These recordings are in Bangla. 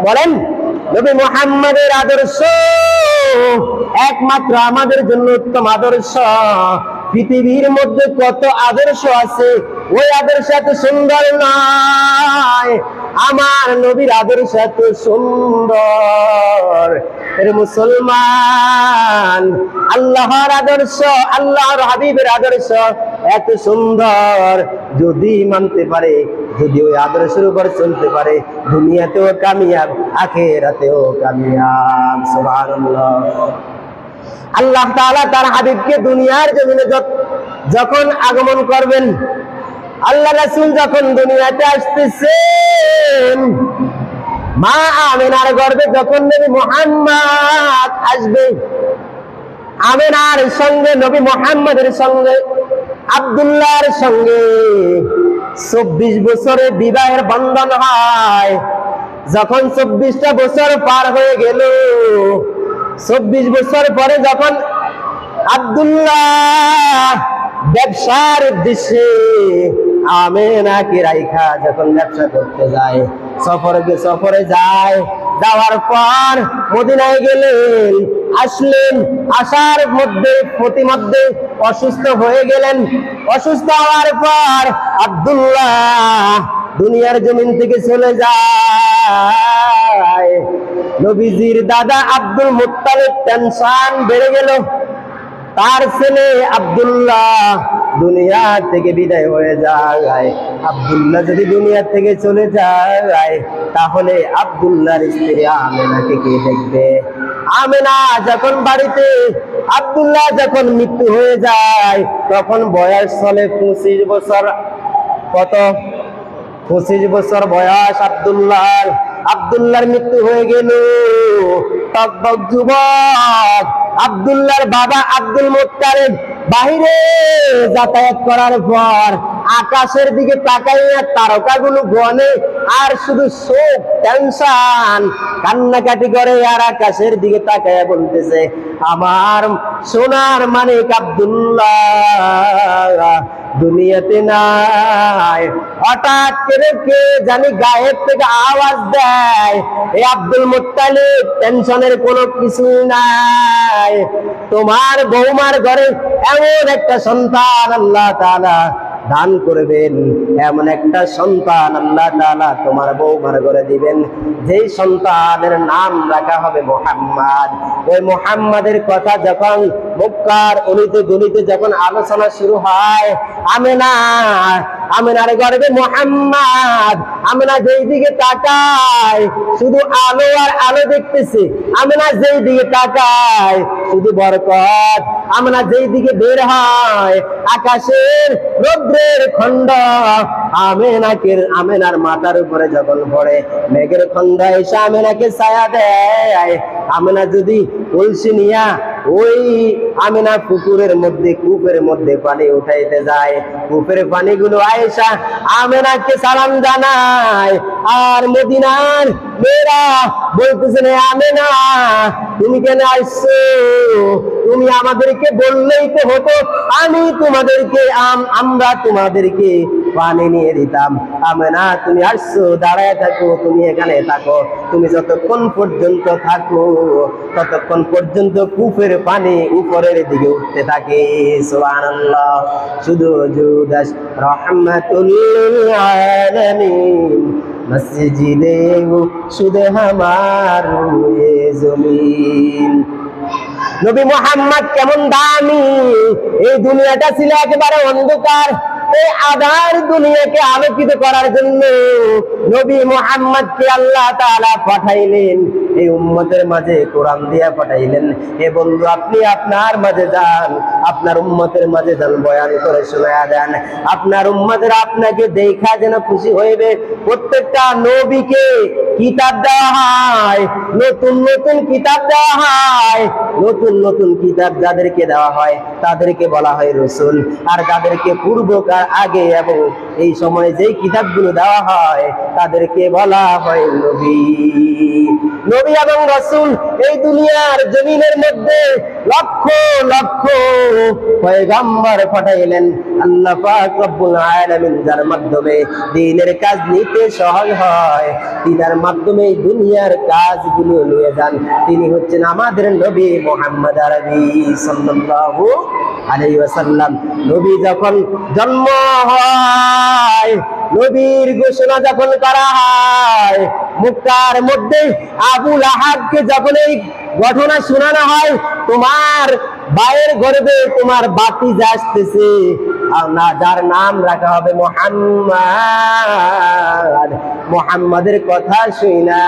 বলেন, নবী মুহাম্মাদের আদর্শ একমাত্র আমাদের জন্য উত্তম আদর্শ। পৃথিবীর মধ্যে কত আদর্শ আছে, ওই আদর্শ এত সুন্দর নয়, আমার নবীর আদর্শ এত সুন্দর। এর মুসলমান, আল্লাহর আদর্শ, আল্লাহর হাবিবের আদর্শ এত সুন্দর, যদি মানতে পারে, যদি ওই আদর্শের উপর চলতে পারে, দুনিয়াতেও কামিয়াব, আখিরাতেও কামিয়াব। সুবহানাল্লাহ। আল্লাহ তাআলা তার হাবিবকে দুনিয়ার জমিনে যখন আগমন করবেন, আল্লাহ রাসূল যখন দুনিয়াতে আসতেছেন, মা আমিনার গর্ভে যখন নবী মুহাম্মদ আসবে, আমিনার সঙ্গে নবী মুহাম্মদের সঙ্গে আব্দুল্লাহর সঙ্গে 24 বছরের বিবাহের বন্ধন হয়। যখন 24টা বছর পার হয়ে গেল, 24 বছর পরে যখন আব্দুল্লাহ ব্যবসার উদ্দেশ্যে আমিনাকে রাইখা যখন ব্যবসা করতে যায়, সফরে যায়, যাওয়ার পর মদিনায় গেলেন, আসলেন, আসার মধ্যে অসুস্থ হয়ে গেলেন। অসুস্থ হওয়ার পর আব্দুল্লাহ দুনিয়ার জমিন থেকে চলে যায়। নবীজির দাদা আব্দুল মুত্তালিব টেনশন বেড়ে গেল, তার ছেলে আব্দুল্লাহ দুনিয়া থেকে বিদায় হয়ে যায়। আব্দুল্লাহ যদি দুনিয়া থেকে চলে যায়, তাহলে আব্দুল্লাহর স্ত্রী আমিনাকে কে দেখবে? আমিনা যখন বাড়িতে, আব্দুল্লাহ যখন মৃত্যু হয়ে যায়, তখন বয়স চলে 25 বছর। কত? 25 বছর বয়স আব্দুল্লাহর মৃত্যু হয়ে গেল। তখন যুবক আব্দুল্লাহর বাবা আব্দুল মুত্তালিব বাহিরে যাতায়াত করার পর আকাশের দিকে তাকাইয়া তারকাগুলো গনে, আর শুধু শোক, টেনশন, কান্নাকাটি করে, আর আকাশের দিকে তাকাইয়া বলতেছে, আমার সোনার মানিক আব্দুল্লাহ দুনিয়াতে নাই। হঠাৎ করে কে জানি গায়েব থেকে আওয়াজ দেয়, এ আব্দুল মুত্তালিব, টেনশনের কোনো কিছু নাই, তোমার বৌমার ঘরে এমন একটা সন্তান আল্লাহ তাআলা দান করবেন, এমন একটা সন্তান আল্লাহ তাআলা তোমার বৌমার ঘরে দিবেন, যেই সন্তানের নাম রাখা হবে মুহাম্মদ। ওই মুহাম্মাদের কথা যখন মক্কার অলিতে গলিতে যখন আলোচনা শুরু হয়, আমিনার গর্ভে মুহাম্মদ, আমিনা যেই দিকে তাকায় শুধু আলো আর আলো দেখতেছে, আমিনা যেই দিকে তাকায় শুধু বরকত, আমিনা যেই দিকে বের হয় আকাশের রৌদ্রের খণ্ড আমিনার মাথার উপরে যখন পড়ে, মেঘের খণ্ড এসে আমিনাকে ছায়া দেয়। আমিনা যদি কলসি নিয়া ওই আমিনা পুকুরের মধ্যে, কূপের মধ্যে পানি উঠাইতে যায়, কূপের পানিগুলো আয়েশা আমিনাকে সালাম জানায়। আর মদিনার মেয়েরা বলতেছেন, আমিনা তুমি কেন আসছো? তুমি আমাদেরকে বললেই তো হতো, আমরা তোমাদেরকে পানি নিয়ে দিতাম। আমিনা তুমি আসছো, দাঁড়ায় থাকো, তুমি এখানে থাকো, তুমি যতক্ষণ পর্যন্ত থাকো ততক্ষণ পর্যন্ত কূপের পানি উপরের দিকে উঠতে থাকে। সুবহানাল্লাহ। শুধু জুদাস রাহমাতুল লিল আলামিন, মসজিদে শুধু হামার এ জমিন। নবী মুহাম্মদ কেমন দামি! এই দুনিয়াটা ছিল একেবারে অন্ধকার, এই আধার দুনিয়াকে আলোকিত করার জন্য নবী মুহাম্মদকে আল্লাহ তাআলা পাঠাইলেন, এই উম্মতের মাঝে কোরআন দিয়া পাঠাইলেন। এ বন্ধু, আপনি আপনার মাঝে যান, আপনার উম্মতের মাঝে যান, বয়ান করে শোনায়া দেন। আপনার উম্মতের আপনাকে দেখা যেন খুশি হইবে। প্রত্যেকটা নবীকে কিতাব দেওয়া হয়, নতুন নতুন কিতাব দেওয়া হয়। নতুন নতুন কিতাব যাদেরকে দেওয়া হয় তাদেরকে বলা হয় রাসূল, আর যাদেরকে পূর্বকার আগে এবং এই সময়ে যেই কিতাবগুলো দেওয়া হয় তাদেরকে বলা হয় নবী। নবী এবং রাসূল এই দুনিয়ার জমিনের মধ্যে লক্ষ লক্ষ পয়গম্বর পাঠাইলেন। আল্লাহ পাক রব্বুল আলামিন যার মাধ্যমে দ্বীনের কাজ নিতে সহজ হয়, তিনার মাধ্যমে দুনিয়ার কাজগুলো নিয়ে যান, তিনি হচ্ছেন আমাদের নবী মুহাম্মদ আরবি সাল্লাল্লাহু আলাইহি ওয়াসাল্লাম। নবী যখন জন্ম হয়, নবীর ঘোষণা যখন করা হয়, মক্কার মধ্যে আবু লাহাবকে যখন এই ঘটনা শোনানো হয়, তোমার ভাইয়ের গর্ভে তোমার ভাতিজা আসতেছে, যার নাম রাখা হবে মুহাম্মদ, মুহাম্মাদের কথা শুনা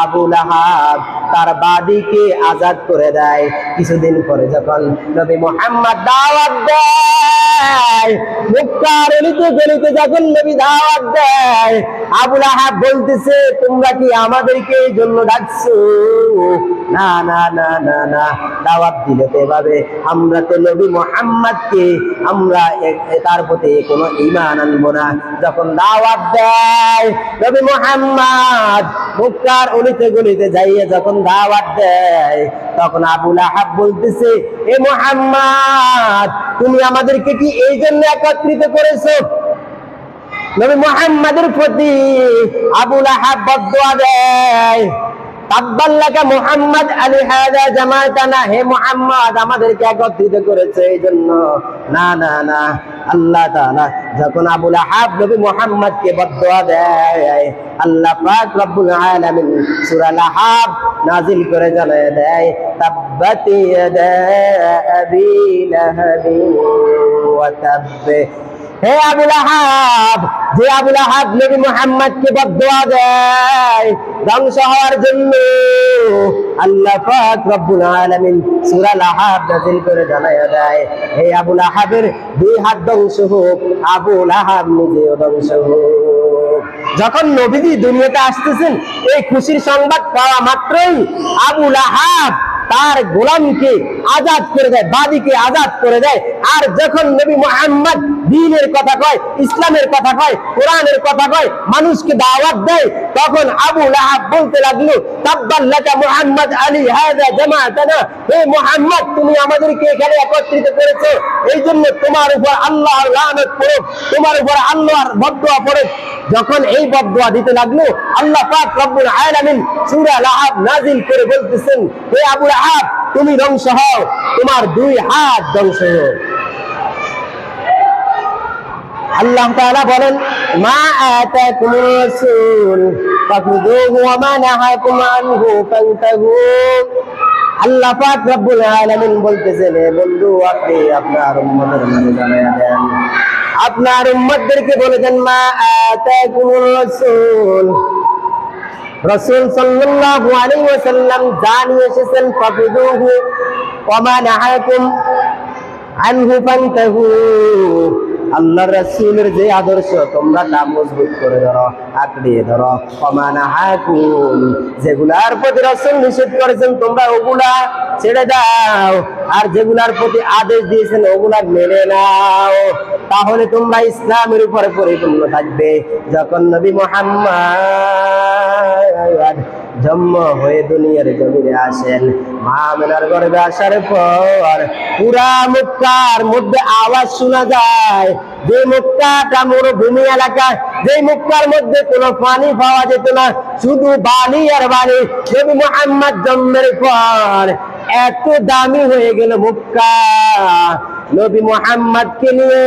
আবু লাহাব তার বাদীকে আজাদ করে দেয়। কিছুদিন পরে যখন নবী মুহাম্মদ দাওয়াত দেয়, মক্কার অলিতে গলিতে যখন নবী দাওয়াত দেয়, আবু লাহাব বলতেছে, তোমরা কি আমাদেরকে এই জন্য ডাকছো? না না না না না, দাওয়াত দিলে তো এভাবে, আমরা তো নবী মুহাম্মদকে আমরা তার প্রতি কোনো ঈমান আনবো না। যখন দাওয়াত দেয় নবী মুহাম্মদ মক্কার অলিতে গলিতে যাইয়ে যখন দাওয়াত দেয়, তখন আবু লাহাব বলতেছে, এ মুহাম্মদ, তুমি আমাদেরকে কি এই জন্য একত্রিত করেছো? নবী মুহাম্মদের প্রতি আবু লাহাব বদদুয়া দেয়, তাব্বাল্লাকা মুহাম্মদ আলী হাযা জামাতানা, হে মুহাম্মদ আমাদেরকে একত্রিত করেছে এই জন্য। না না না, আল্লাহ তাআলা যখন আবু লাহাব নবী মুহাম্মদকে বদদুয়া দেয়, আল্লাহ পাক রব্বুল আলামিন সূরা লাহাব নাযিল করে জানায় দেয়, তাব্বাত ইয়াদা আবি লাহাবি ওয়া তাব্ব। হে আবু লাহাব, যে আবু লাহাব নবী মুহাম্মদকে বদদুয়া দেয় ধ্বংস হওয়ার জন্য, আল্লাহ পাক রব্বুল আলামিন সূরা লাহাব নাযিল করে জানায় দেয়, হে আবু লাহাবের দুই হাত ধ্বংস হোক, আবু লাহাব নিজেও ধ্বংস হোক। যখন নবীজি দুনিয়াতে আসতেছেন, এই খুশির সংবাদ পাওয়া মাত্রই আবু লাহাব তার গোলামকে আজাদ করে দেয়, বাদীকে আজাদ করে দেয়। আর যখন নবী মুহাম্মদ দ্বীনের কথা কয়, ইসলামের কথা কয়, কোরআনের কথা কয়, মানুষকে দাওয়াত দেয়, তখন আবু লাহাব বলতে লাগলো, তাব্বাল্লাকা মুহাম্মদ আলী হাযা জামাতানা, হে মুহাম্মদ তুমি আমাদেরকে এখানে একত্রিত করেছো, এই জন্য তোমার উপর আল্লাহর লানত পড়ুক, তোমার উপর আল্লাহর বদদুয়া পড়ুক। যখন এই বদদুয়া দিতে লাগলো, আল্লাহ পাক রব্বুল আলামিন সূরা লাহাব নাযিল করে বলতেছেন, হে আবু লাহাব তুমি ধ্বংস হও, তোমার দুই হাত ধ্বংস হোক। আল্লাহ তাআলা বলেন, মা আতাকুমুর রাসূল ফাখুযুহু ওয়া মা নাহাকুম আনহু ফান্তাহু। আল্লাহ পাক রব্বুল আলামিন বলতেছেন, হে বন্ধু আপনি আপনার উম্মতের মাঝে জানায়া দেন, আপনার উম্মতদেরকে বলে দেন, মা আতাকুমুর রাসূল, রাসূল সাল্লাল্লাহু আলাইহি ওয়াসাল্লাম যা নিয়ে এসেছেন, ফাখুযুহু ওয়া মা নাহাকুম আনহু ফান্তাহু। আল্লাহর রাসূলের যে আদর্শ তোমরা তা মজবুত করে ধরো, আঁকড়িয়ে ধরো। ওয়া মা নাহাকুম, যেগুলার প্রতি রাসূল নিষেধ করেছেন তোমরা ওগুলা ছেড়ে দাও, আর যেগুলার প্রতি আদেশ দিয়েছেন ওগুলা মেনে নাও, তাহলে তোমরা ইসলামের উপরে পরিপূর্ণ থাকবে। যখন নবী মুহাম্মদ জন্ম হয়ে দুনিয়ার জমিনে আসেন, মা আমিনার গর্ভে আসার পর পুরা মক্কার মধ্যে আওয়াজ শোনা যায়, যে মক্কাটা মরুভূমি এলাকা, যে মক্কার মধ্যে কোনো পানি পাওয়া যেত না, শুধু বালি আর বালি। নবী মুহাম্মদ জন্মের পর এত দামি হয়ে গেল মক্কা। নবী মুহাম্মদকে নিয়ে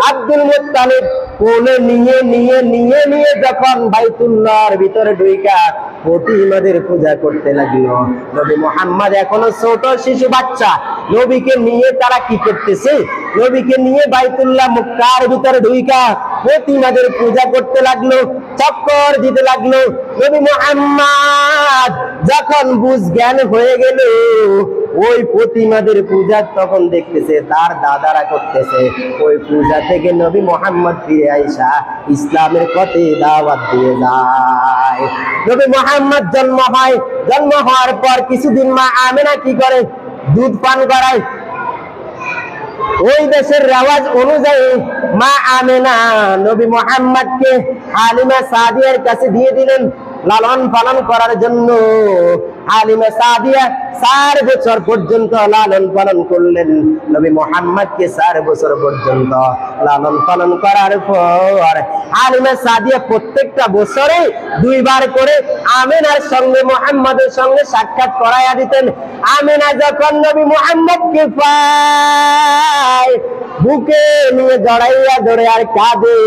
আব্দুল মুত্তালিব কোলে নিয়ে নিয়ে নিয়ে নিয়ে যখন বাইতুল্লাহর ভিতরে ঢুইকা প্রতিমাদের পূজা করতে লাগলো, নবী মুহাম্মদ এখনো ছোট শিশু বাচ্চা, নবীকে নিয়ে তারা কি করতেছে? নবীকে নিয়ে বাইতুল্লাহ মক্কার ভিতরে ঢুইকা প্রতিমাদের পূজা করতে লাগলো, চক্কর দিতে লাগলো। নবী মুহাম্মদ যখন বুঝ জ্ঞান হয়ে গেল ওই প্রতিমাদের পূজা, তখন দেখতেছে তার দাদারা করতেছে, ওই পূজা থেকে নবী মুহাম্মদ ফিরে আইসা ইসলামের পথে দাওয়াত দিয়ে যায়। নবী মুহাম্মদ জন্ম হয়, জন্ম হওয়ার পর কিছুদিন মা আমেনা কি করে? দুধ পান করায়। ওই দেশের রেওয়াজ অনুযায়ী মা আমেনা নবী মুহাম্মদকে হালিমা সাদিয়ার কাছে দিয়ে দিলেন। লালন পালন করার জন্য হালিমা সাদিয়া 4 বছর পর্যন্ত লালন পালন করলেন। নবী মুহাম্মদকে 4 বছর পর্যন্ত লালন পালন করার পর হালিমা সাদিয়া প্রত্যেকটা বছরে 2 বার করে আমিনার সঙ্গে মুহাম্মদের সঙ্গে সাক্ষাৎ করায়া দিতেন। আমিনা যখন নবী মুহাম্মদকে পায় বুকে নিয়ে জড়াইয়া ধরে আর কাঁদে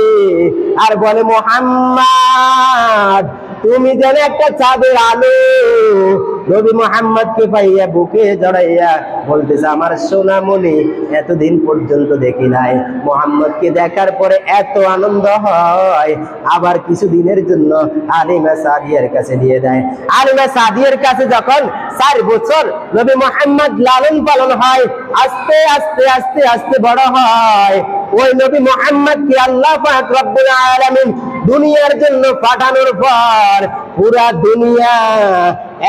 আর বলে, মুহাম্মদ তুমি যেন একটা চাঁদের আলো। নবী মুহাম্মদকে পাইয়া বুকে জড়াইয়া বলতেছে, আমার সোনামণি এতদিন পর্যন্ত দেখি নাই। মুহাম্মদকে দেখার পরে এত আনন্দ হয়, আবার কিছু দিনের জন্য হালিমা সাদিয়ার কাছে দিয়ে দেয়। হালিমা সাদিয়ার কাছে যখন 4 বছর নবী মুহাম্মদ লালন পালন হয়, আস্তে আস্তে আস্তে আস্তে বড় হয়, ওই নবী মুহাম্মদকে আল্লাহ পাক রব্বুল আলামিন দুনিয়ার জন্য পাঠানোর পর পুরা দুনিয়া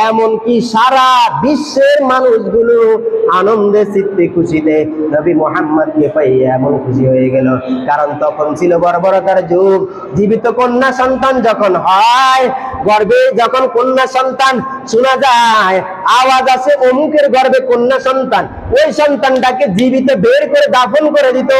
এমনকি সারা বিশ্বের মানুষগুলো আনন্দে চিত্তে খুশিতে নবী মুহাম্মদকে পাইয়া এমন খুশি হয়ে গেল। কারণ তখন ছিল বর্বরতার যুগ। জীবিত কন্যা সন্তান যখন হয়, গর্ভে যখন কন্যা সন্তান শোনা যায়, আওয়াজ আসে অমুকের গর্ভে কন্যা সন্তান, ওই সন্তানটাকে জীবিত বের করে দাফন করে দিত।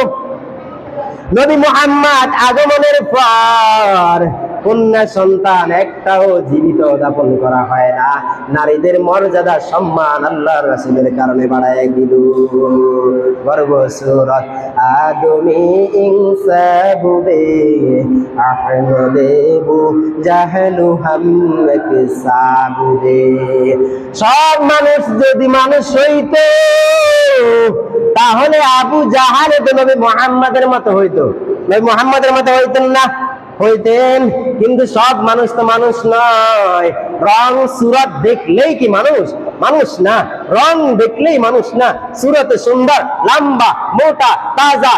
নবী মুহাম্মদ আগমনের পর কন্যা সন্তান একটাও জীবিত দাফন করা হয় না। নারীদের মর্যাদা সম্মান আল্লাহর রাসূলের কারণে বাড়ায় দিল। গর্ব সূরত আদমি ইনসাবুদে আহমদেবু জাহলু হামকে সাবুদে। সব মানুষ যদি মানুষ হইতো তাহলে আবু জাহাল তো নবী মুহাম্মদের মতো হইতো, নবী মুহাম্মদের মতো হইতেন না? হইতেন। কিন্তু সব মানুষ তো মানুষ নয়। রং সুরত দেখলেই কি মানুষ? মানুষ না। রং দেখলেই মানুষ না। সুরতে সুন্দর, লম্বা, মোটা, তাজা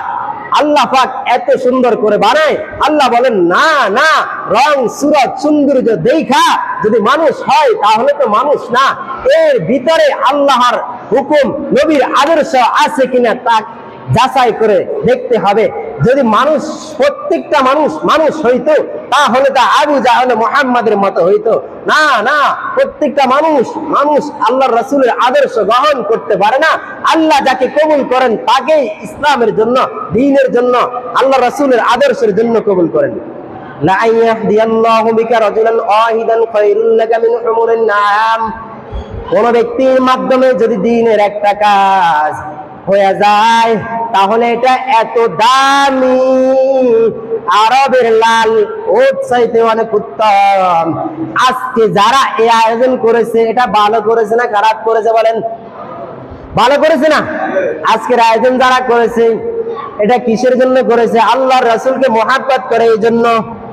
আল্লাহ পাক এত সুন্দর করে বানায়। আল্লাহ বলেন, না না, রং সুরত সৌন্দর্য দেখা যদি মানুষ হয় তাহলে তো মানুষ না। এর ভিতরে আল্লাহর হুকুম, নবীর আদর্শ আছে কিনা তা যাচাই করে দেখতে হবে। যদি মানুষ, প্রত্যেকটা মানুষ মানুষ হইতো তাহলে তা আবু জাহল মুহাম্মাদের মতো হইতো না। না, প্রত্যেকটা মানুষ মানুষ আল্লাহর রাসূলের আদর্শ গ্রহণ করতে পারে না। আল্লাহ যাকে কবুল করেন তাকেই ইসলামের জন্য, দ্বীনের জন্য, আল্লাহর রাসূলের আদর্শের জন্য কবুল করেন। লা ইয়াহদিয়াল্লাহু বিকা রাজুলান ওয়াহিদান খায়রুল লাকা মিন হুমুরিন নাআম। কোন ব্যক্তির মাধ্যমে যদি দ্বীনের একটা কাজ হয়ে যায় তাহলে এটা এত দামি, আরবের লাল ওট চাইতে অনেক উত্তম। আজকে যারা এই আয়োজন করেছে এটা ভালো করেছে না খারাপ করেছে বলেন? ভালো করেছে না? আজকের আয়োজন যারা করেছে এটা কিসের জন্য করেছে? আল্লাহর রাসূলকে মহব্বত করে এই জন্য,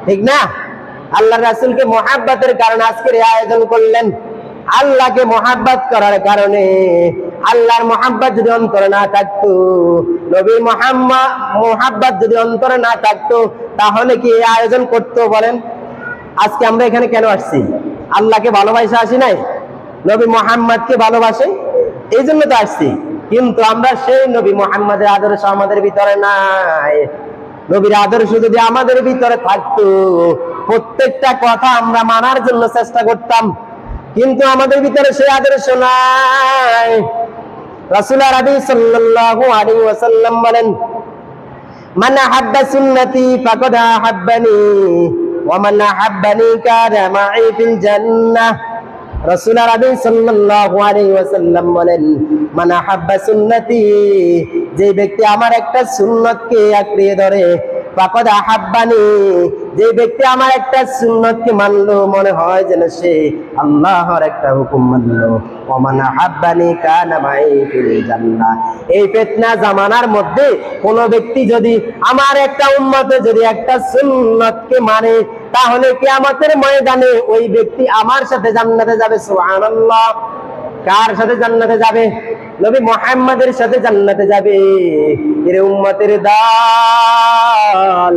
ঠিক না? আল্লাহর রাসূলকে মহব্বতের কারণে আজকের এই আয়োজন করলেন। আল্লাহকে মহব্বত করার কারণে, আল্লাহর মহব্বত যদি অন্তরে না থাকতো, নবীর মহব্বত যদি অন্তরে না থাকতো তাহলে কি এই আয়োজন করতো বলেন? আজকে আমরা এখানে কেন আসছি? আল্লাহকে ভালোবাসা আসি নাই? নবী মুহাম্মদকে ভালোবাসে এই জন্য তো আসছি। কিন্তু আমরা সেই নবী মুহাম্মদের আদর্শ আমাদের ভিতরে নাই। নবীর আদর্শ যদি আমাদের ভিতরে থাকতো প্রত্যেকটা কথা আমরা মানার জন্য চেষ্টা করতাম, কিন্তু আমাদের ভিতরে সেই আদর্শ নাই। রাসূল আরবি সাল্লাল্লাহু আলাইহি ওয়াসাল্লাম বলেন, মান আহাব্বা সুন্নতি ফাকাদ আহাব্বানি ওয়া মান আহাব্বানি কানা মাই ফিল জান্নাহ। রাসূল আরবি সাল্লাল্লাহু আলাইহি ওয়াসাল্লাম বলেন, মান আহাব্বা সুন্নতি, যে ব্যক্তি আমার একটা সুন্নতকে আঁকড়িয়ে ধরে, ফাকাদ আহাব্বানি, যে ব্যক্তি আমার একটা সুন্নতকে মানলো, মনে হয় যেন সে আল্লাহর একটা হুকুম মানলো। ওয়া মান আহাব্বানি কানা মাই ফিল জান্নাহ। এই ফিতনা জামানার মধ্যে কোন ব্যক্তি যদি আমার একটা উম্মতে যদি একটা সুন্নতকে মানে তাহলে কিয়ামতের ময়দানে ওই ব্যক্তি আমার সাথে জান্নাতে যাবে। সুবহানাল্লাহ। কার সাথে জান্নাতে যাবে? নবী মুহাম্মদের সাথে জান্নাতে যাবে। এর উম্মতের দল।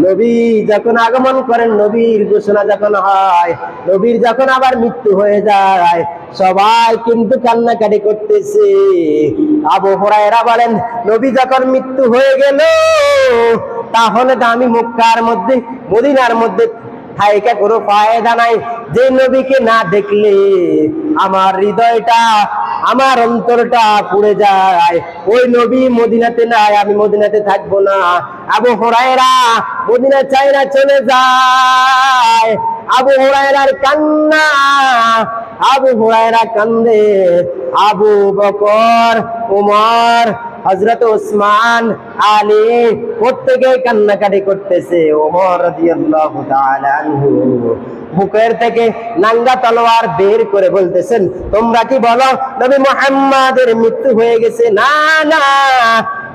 নবী যখন আগমন করেন, নবীর ঘোষণা যখন হয়, নবীর যখন আবার মৃত্যু হয়ে যায়, সবাই কিন্তু কান্নাকাটি করতেছে। আবু হুরায়রা বলেন, নবী যখন মৃত্যু হয়ে গেল তাহলে তো আমি মক্কার মধ্যে, মদিনার মধ্যে থাইকা কোনো ফায়দা নাই। যে নবীকে না দেখলে আমার হৃদয়টা, আমার অন্তরটা পুড়ে যায়। ওই নবী মদিনাতে নাই, আমি মদিনাতে থাকবো না। আবু হুরায়রা মদিনা চাই না, চলে যায়। আবু হুরায়রার কান্না, আবু হুরায়রা কান্দে, আবু বকর, উমর, হযরত ওসমান, আলী প্রত্যেকে কান্নাকাটি করতেছে। ওমর রাদিয়াল্লাহু তাআলা আনহু বুকের থেকে নাঙ্গা তলোয়ার বের করে বলতেছেন, তোমরা কি বলো নবী মুহাম্মাদের মৃত্যু হয়ে গেছে? না না,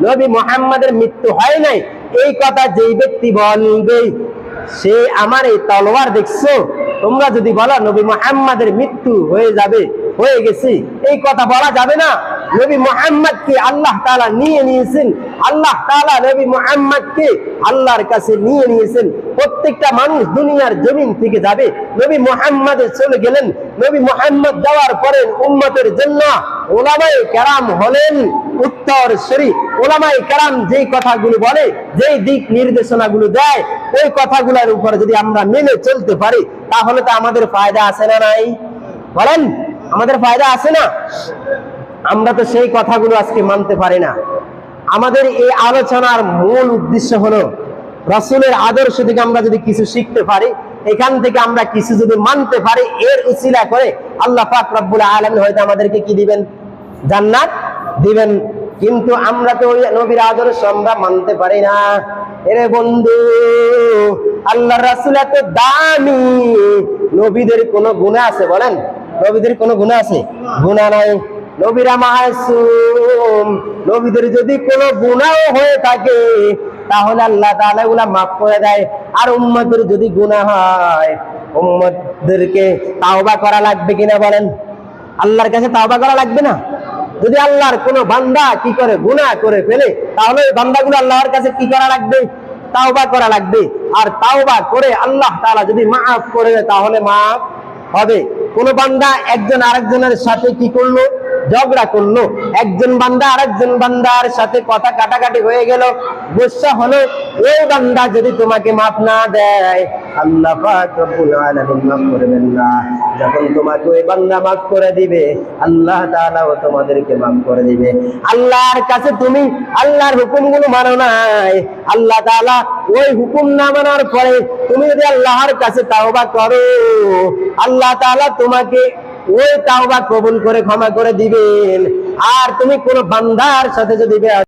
নবী মুহাম্মাদের মৃত্যু হয় নাই। এই কথা যেই ব্যক্তি বলবে সে আমার এই তলোয়ার দেখছো, তোমরা যদি বলো নবী মুহাম্মাদের মৃত্যু হয়ে যাবে, হয়ে গেছে, এই কথা বলা যাবে না। নবী মুহাম্মদকে আল্লাহ তাআলা নিয়ে নিয়েছেন, আল্লাহ তাআলা নবী মুহাম্মদকে আল্লাহর কাছে নিয়ে নিয়েছেন। প্রত্যেকটা মানুষ দুনিয়ার জমিন থেকে যাবে, নবী মুহাম্মদ চলে গেলেন। নবী মুহাম্মদ যাওয়ার পরে উম্মতের জন্য উলামায়ে কেরাম হলেন উত্তরসূরি। উলামায়ে কেরাম যেই কথাগুলো বলে, যেই দিক নির্দেশনাগুলো দেয়, ওই কথাগুলোর উপর যদি আমরা মেনে চলতে পারি তাহলে তো আমাদের ফায়দা আছে না নাই? বলেন, আমাদের ফায়দা আছে না? আমরা তো সেই কথাগুলো আজকে মানতে পারি না। আমাদের এই আলোচনার মূল উদ্দেশ্য হলো রাসূলের আদর্শ থেকে আমরা যদি কিছু শিখতে পারি, এখান থেকে আমরা কিছু যদি মানতে পারি, এর উসিলা করে আল্লাহ পাক রব্বুল আলামিন হয়তো আমাদেরকে কি দিবেন? জান্নাত দিবেন। কিন্তু আমরা তো ওই নবীর আদর্শ আমরা মানতে পারি না। এরে বন্ধু, আল্লাহর রাসূল এত দামি, নবীদের কোনো গুনাহ আছে? বলেন, নবীদের কোনো গুনাহ আছে? গুনাহ নাই। নবীরা মাসুম, নবীদের যদি কোনো গুনাহ হয়ে থাকে তাহলে আল্লাহ তাআলা ওগুলা মাফ করে দেয়। আর উম্মতের যদি গুনাহ হয়, উম্মতদেরকে তাওবা করা লাগবে কিনা বলেন? আল্লাহর কাছে তাওবা করা লাগবে না? যদি আল্লাহর কোনো বান্দা কি করে গুনাহ করে ফেলে, তাহলে ওই বান্দাগুলো আল্লাহর কাছে কি করা লাগবে? তাওবা করা লাগবে। আর তাওবা করে আল্লাহ তাআলা যদি মাফ করে দেয় তাহলে মাফ হবে। কোন বান্দা একজন আরেকজনের সাথে কি করলো? ঝগড়া করলো। একজন বান্দা আরেকজন বান্দার সাথে কথা কাটাকাটি হয়ে গেল, গুসা হলো। ওই বান্দা যদি তোমাকে মাফ না দেয়, আল্লাহ পাক রব্বুল আলামিন মাফ করবেন না। যখন তোমাকে ওই বান্দা মাফ করে দিবে, আল্লাহ তাআলাও তোমাদেরকে মাফ করে দিবে। আল্লাহর কাছে তুমি আল্লাহর হুকুমগুলো মানো নাই, আল্লাহ তাআলা ওই হুকুম না মানার পরে তুমি যদি আল্লাহর কাছে তাওবা করো, আল্লাহ তাআলা তোমাকে ওই তাওবা কবুল করে ক্ষমা করে দিবেন। আর তুমি কোন বান্দার সাথে যদি